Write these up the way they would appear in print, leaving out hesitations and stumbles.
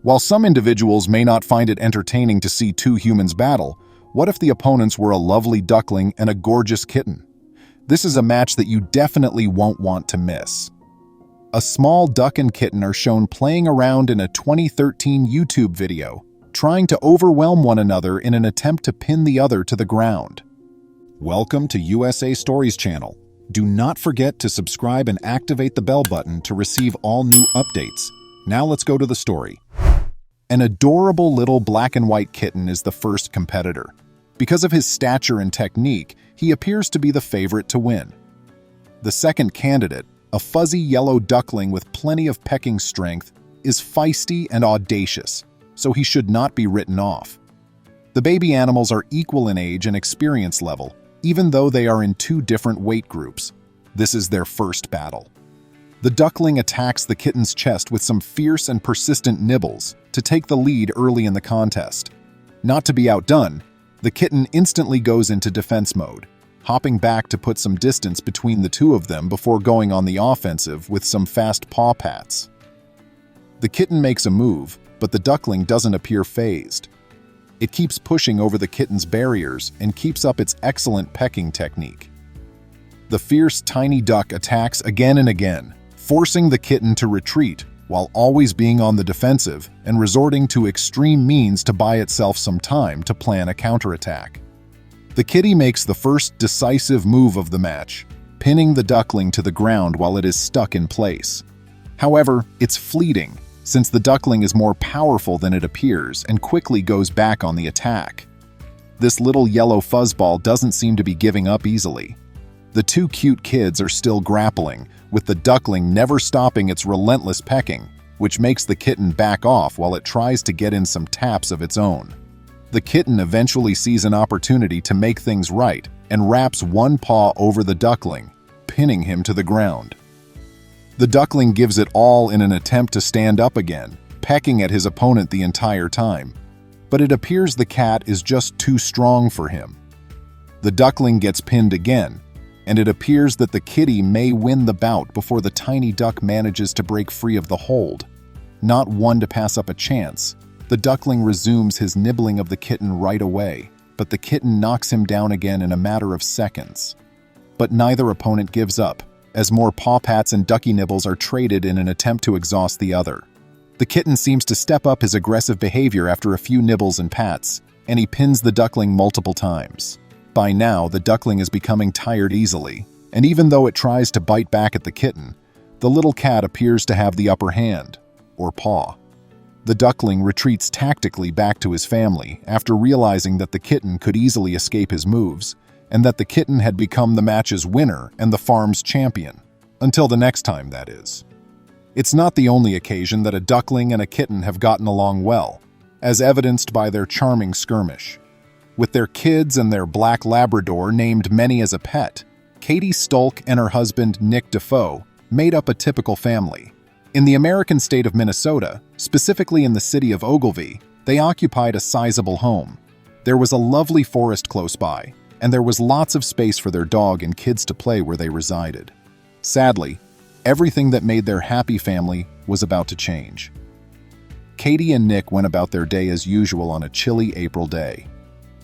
While some individuals may not find it entertaining to see two humans battle, what if the opponents were a lovely duckling and a gorgeous kitten? This is a match that you definitely won't want to miss. A small duck and kitten are shown playing around in a 2013 YouTube video, trying to overwhelm one another in an attempt to pin the other to the ground. Welcome to USA Stories channel. Do not forget to subscribe and activate the bell button to receive all new updates. Now let's go to the story. An adorable little black and white kitten is the first competitor. Because of his stature and technique, he appears to be the favorite to win. The second candidate, a fuzzy yellow duckling with plenty of pecking strength, is feisty and audacious, so he should not be written off. The baby animals are equal in age and experience level, even though they are in two different weight groups. This is their first battle. The duckling attacks the kitten's chest with some fierce and persistent nibbles to take the lead early in the contest. Not to be outdone, the kitten instantly goes into defense mode, hopping back to put some distance between the two of them before going on the offensive with some fast paw pats. The kitten makes a move, but the duckling doesn't appear fazed. It keeps pushing over the kitten's barriers and keeps up its excellent pecking technique. The fierce tiny duck attacks again and again, forcing the kitten to retreat while always being on the defensive and resorting to extreme means to buy itself some time to plan a counterattack. The kitty makes the first decisive move of the match, pinning the duckling to the ground while it is stuck in place. However, it's fleeting, since the duckling is more powerful than it appears and quickly goes back on the attack. This little yellow fuzzball doesn't seem to be giving up easily. The two cute kids are still grappling, with the duckling never stopping its relentless pecking, which makes the kitten back off while it tries to get in some taps of its own. The kitten eventually sees an opportunity to make things right and wraps one paw over the duckling, pinning him to the ground. The duckling gives it all in an attempt to stand up again, pecking at his opponent the entire time. But it appears the cat is just too strong for him. The duckling gets pinned again, and it appears that the kitty may win the bout before the tiny duck manages to break free of the hold. Not one to pass up a chance, the duckling resumes his nibbling of the kitten right away, but the kitten knocks him down again in a matter of seconds. But neither opponent gives up, as more paw pats and ducky nibbles are traded in an attempt to exhaust the other. The kitten seems to step up his aggressive behavior after a few nibbles and pats, and he pins the duckling multiple times. By now, the duckling is becoming tired easily, and even though it tries to bite back at the kitten, the little cat appears to have the upper hand, or paw. The duckling retreats tactically back to his family after realizing that the kitten could easily escape his moves, and that the kitten had become the match's winner and the farm's champion. Until the next time, that is. It's not the only occasion that a duckling and a kitten have gotten along well, as evidenced by their charming skirmish. With their kids and their black Labrador named Minnie as a pet, Katie Stulk and her husband Nick Defoe made up a typical family. In the American state of Minnesota, specifically in the city of Ogilvie, they occupied a sizable home. There was a lovely forest close by, and there was lots of space for their dog and kids to play where they resided. Sadly, everything that made their happy family was about to change. Katie and Nick went about their day as usual on a chilly April day.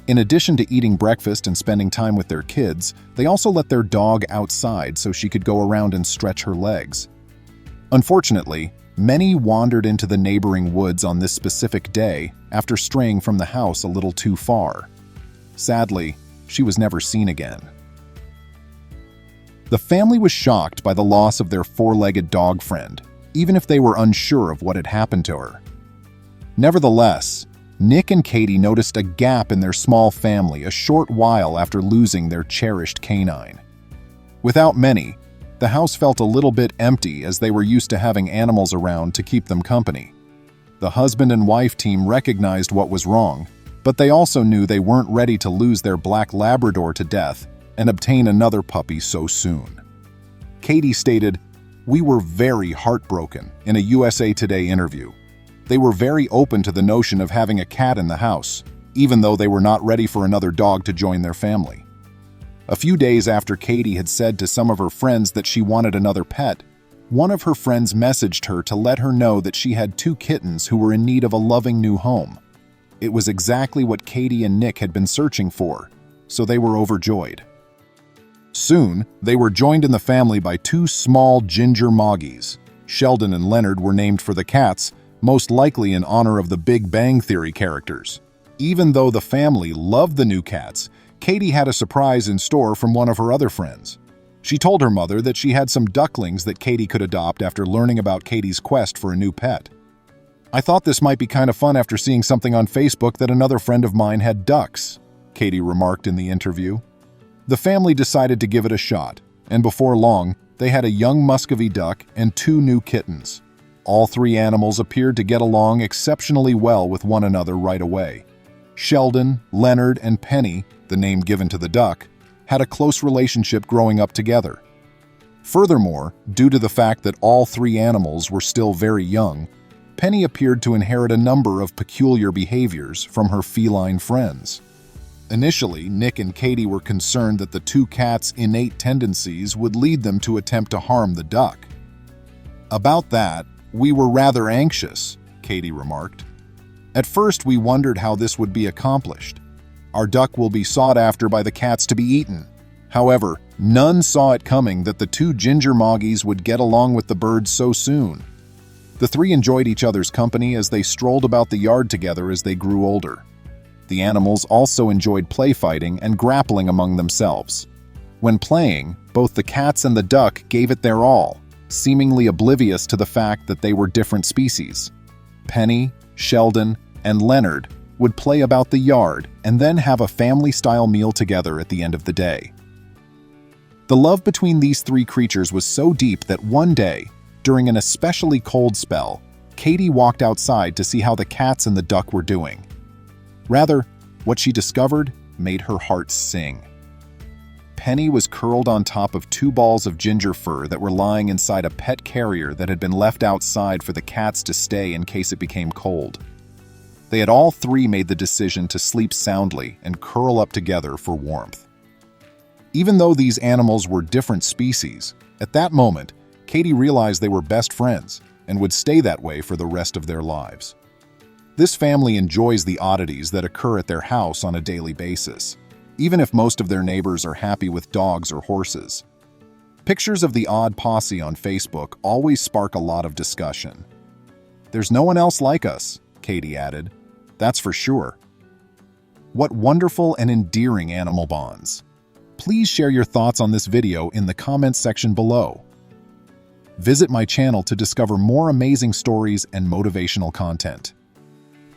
In addition to eating breakfast and spending time with their kids, they also let their dog outside so she could go around and stretch her legs. Unfortunately, Minnie wandered into the neighboring woods on this specific day after straying from the house a little too far. Sadly, she was never seen again. The family was shocked by the loss of their four-legged dog friend, even if they were unsure of what had happened to her. Nevertheless, Nick and Katie noticed a gap in their small family a short while after losing their cherished canine. Without Minnie, the house felt a little bit empty as they were used to having animals around to keep them company. The husband and wife team recognized what was wrong, but they also knew they weren't ready to lose their black Labrador to death and obtain another puppy so soon. Katie stated, "We were very heartbroken," in a USA Today interview. They were very open to the notion of having a cat in the house, even though they were not ready for another dog to join their family. A few days after Katie had said to some of her friends that she wanted another pet, One of her friends messaged her to let her know that she had 2 kittens who were in need of a loving new home. It was exactly what Katie and Nick had been searching for, so they were overjoyed. Soon, they were joined in the family by 2 small ginger moggies. Sheldon and Leonard were named for the cats, most likely in honor of the Big Bang Theory characters. Even though the family loved the new cats, Katie had a surprise in store from one of her other friends. She told her mother that she had some ducklings that Katie could adopt after learning about Katie's quest for a new pet. "I thought this might be kind of fun after seeing something on Facebook that another friend of mine had ducks," Katie remarked in the interview. The family decided to give it a shot, and before long, they had a young Muscovy duck and 2 new kittens. All 3 animals appeared to get along exceptionally well with one another right away. Sheldon, Leonard, and Penny, the name given to the duck, had a close relationship growing up together. Furthermore, due to the fact that all 3 animals were still very young, Penny appeared to inherit a number of peculiar behaviors from her feline friends. Initially, Nick and Katie were concerned that the 2 cats' innate tendencies would lead them to attempt to harm the duck. "About that, we were rather anxious," Katie remarked. "At first, we wondered how this would be accomplished. Our duck will be sought after by the cats to be eaten. However, none saw it coming that the 2 ginger moggies would get along with the birds so soon. The 3 enjoyed each other's company as they strolled about the yard together as they grew older. The animals also enjoyed play fighting and grappling among themselves. When playing, both the cats and the duck gave it their all, seemingly oblivious to the fact that they were different species. Penny, Sheldon, and Leonard would play about the yard and then have a family-style meal together at the end of the day. The love between these 3 creatures was so deep that one day, during an especially cold spell, Katie walked outside to see how the cats and the duck were doing. Rather, what she discovered made her heart sing. Penny was curled on top of 2 balls of ginger fur that were lying inside a pet carrier that had been left outside for the cats to stay in case it became cold. They had all 3 made the decision to sleep soundly and curl up together for warmth. Even though these animals were different species, at that moment, Katie realized they were best friends and would stay that way for the rest of their lives. This family enjoys the oddities that occur at their house on a daily basis, even if most of their neighbors are happy with dogs or horses. Pictures of the odd posse on Facebook always spark a lot of discussion. "There's no one else like us," Katie added. "That's for sure." What wonderful and endearing animal bonds. Please share your thoughts on this video in the comments section below. Visit my channel to discover more amazing stories and motivational content.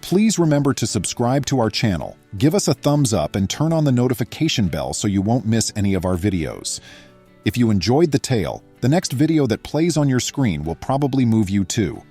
Please remember to subscribe to our channel, give us a thumbs up, and turn on the notification bell so you won't miss any of our videos. If you enjoyed the tale, the next video that plays on your screen will probably move you too.